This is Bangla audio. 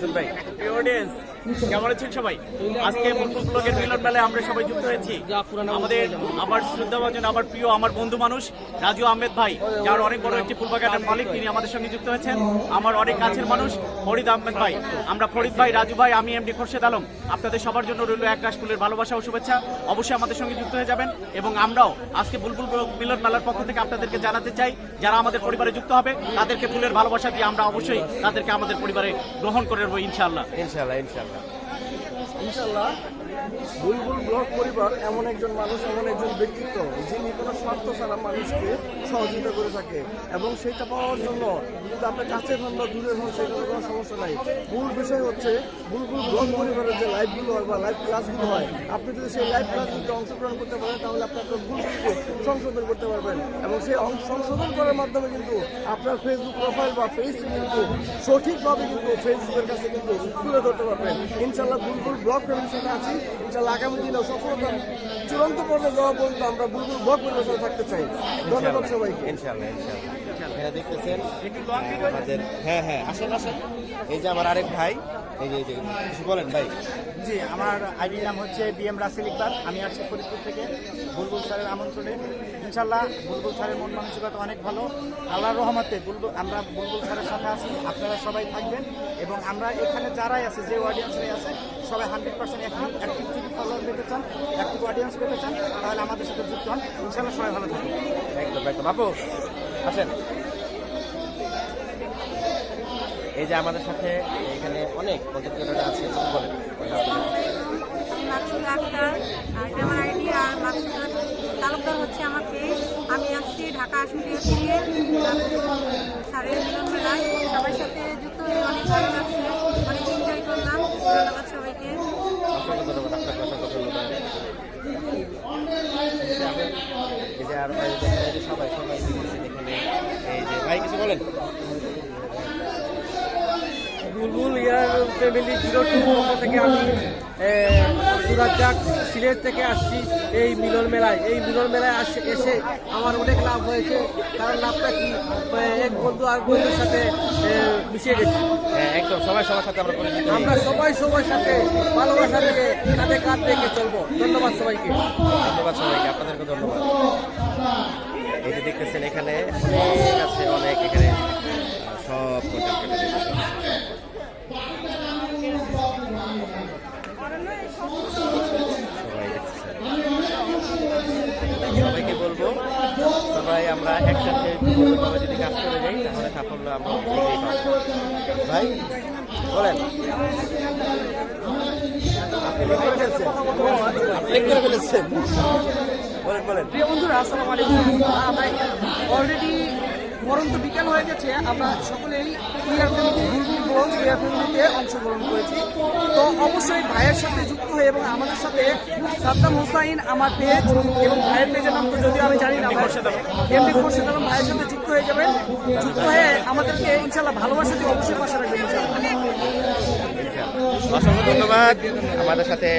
হাসান ভাই। প্রিয় অডিয়েন্স, কেমন আছেন সবাই? আজকে বুলবুল ব্লগের মিলন মেলায় আমরা সবাই যুক্ত হয়েছি। আমার শ্রদ্ধাভাজন, আমার প্রিয়, আমার বন্ধু মানুষ রাজু আহমেদ ভাই, যার অনেক বড় একটি ফুল বাগানের মালিক, তিনি আমাদের সঙ্গে যুক্ত হয়েছেন। আমার অনেক কাছের মানুষ ফরিদ আহমেদ ভাই, আমরা ফরিদ ভাই, রাজু ভাই, আমি এমডি খোরশেদ আলম, আপনাদের সবার জন্য রইল এক রাশ ফুলের ভালোবাসা ও শুভেচ্ছা। অবশ্যই আমাদের সঙ্গে যুক্ত হয়ে যাবেন এবং আমরাও আজকে বুলবুল মিলন মেলার পক্ষ থেকে আপনাদেরকে জানাতে চাই, যারা আমাদের পরিবারে যুক্ত হবে তাদেরকে ফুলের ভালোবাসা দিয়ে আমরা অবশ্যই তাদেরকে আমাদের পরিবারে গ্রহণ করে নেবো ইনশাআল্লাহ। ইনশাআল্লাহ ইনশাআল্লাহ ইনশাল্লাহ বুলবুল ব্লগ পরিবার এমন একজন মানুষ, এমন একজন ব্যক্তিত্ব যিনি কোনো স্বার্থ ছাড়া মানুষকে সহযোগিতা করে থাকে, এবং সেইটা পাওয়ার জন্য যদি আপনার কাছের হন বা দূরের হন সেটাতে কোনো সমস্যা নাই। মূল বিষয় হচ্ছে বুলবুল ব্লগ পরিবারের যে লাইভগুলো হয় বা লাইভ ক্লাসগুলো হয়, আপনি যদি সেই লাইভ ক্লাসগুলোতে অংশগ্রহণ করতে পারেন তাহলে আপনি আপনার ভুলগুলিকে সংশোধন করতে পারবেন, এবং সেই সংশোধন করার মাধ্যমে কিন্তু আপনার ফেসবুক প্রোফাইল বা পেজটি কিন্তু সঠিকভাবে কিন্তু ফেসবুকের কাছে কিন্তু তুলে ধরতে পারবেন। ইনশাল্লাহ বুলবুল ব্লগ ফ্যামিলির সাথে আছি। ইনশাল্লাহ আগামী দিনেও সফলতা চূড়ান্ত পর্যায়ে যাওয়া পর্যন্ত আমরা বুলবুল ব্লগ পরিবারের সাথে থাকতে চাই। ধন্যবাদ সবাইকে। ইনশাআল্লাহ ইনশাআল্লাহ। এখানে দেখতেছেন আমাদের, হ্যাঁ আসেন আসেন। এই যে আমার আরেক ভাই, এই যে কিছু বলেন ভাই। জি, আমার আইডির নাম হচ্ছে বিএম রাসেল ইকবাল। আমি আসছি ফরিদপুর থেকে বুলবুল স্যারের আমন্ত্রণে। ইনশাল্লাহ বুলবুল স্যারের মন মানসিকতা অনেক ভালো। আল্লাহর রহমতে আমরা বুলবুল স্যারের সাথে আছি, আপনারা সবাই থাকবেন। এবং আমরা এখানে যারাই আছে, যে অডিয়েন্সরাই আছে, সবাই 100% অ্যাক্টিভ ফলোয়ার পেতে চান, অ্যাক্টিভ অডিয়েন্স পেতে চান, তাহলে আমাদের সাথে যুক্ত হন। ইনশাল্লাহ সবাই ভালো থাকবেন। একদম একদম। আপু আসেন। এই যে আমাদের সাথে এখানে অনেক পর্যটকরা আছে, বলেন। মাকসুদ আক্তার, আমার আইডি, আর মাকসুদ তালুকদার হচ্ছে আমার পেজ। আমি আসছি ঢাকা আশুলিয়া থেকে স্যারের মিলন মেলায় সবার সাথে যুক্ত হয়ে অনেক ভালো লাগছে, অনেক এনজয় করলাম। ধন্যবাদ সবাইকে। অসংখ্য ধন্যবাদ আপনাকে, অসংখ্য ধন্যবাদ। এই যে আর সবাই এখানে, এই যে ভাই কিছু বলেন। বুলবুল ইয়ার ফ্যামিলি 02 থেকে আমি সুরাজ্জাক সিলেট থেকে আসছি এই মিলন মেলায়। এই মিলন মেলায় এসে আমার অনেক লাভ হয়েছে। কারণ লাভটা কি, এক বন্ধু আর বন্ধুর সাথে মিশে গেছি। একদম সবাই সবার সাথে আমরা পরিচিত, আমরা সবাই সবার সাথে ভালোবাসা থেকে কাঁধে কাঁধ রেখে চলবো। ধন্যবাদ সবাইকে। ধন্যবাদ সবাইকে, আপনাদেরকে ধন্যবাদ। এই যে দেখতেছেন এখানে অনেক আছে, অনেক এখানে সব কন্টেন্ট কেটে দেখতেছেন। সবাইকে বলবো, সবাই আমরা একসাথে যদি কাজ করে যাই তাহলে সাফল্য আমরা ঠিকই পাবো। ভাই বলেন। আপনি করে ফেলেছেন, বলেন। প্রিয় বন্ধুরা, আসসালামু আলাইকুম। আমরা অলরেডি পরন্ত বিকেল হয়ে গেছে, আমরা সকলেই ফ্যামিলিতে অংশগ্রহণ করেছি। তো অবশ্যই ভাইয়ের সাথে যুক্ত হয়ে এবং আমাদের সাথে সাদ্দাম হোসাইন আমার পেজ এবং ভাইয়ের পেজের নাম তো যদিও আমি জানি না, এমডি খোরশেদ আলম ভাইয়ের সাথে যুক্ত হয়ে যাবেন। যুক্ত হয়ে আমাদেরকে ইনশাল্লাহ ভালোবাসা দিয়ে অবশ্যই পাশে রাখবেন। অসংখ্য ধন্যবাদ আমাদের সাথে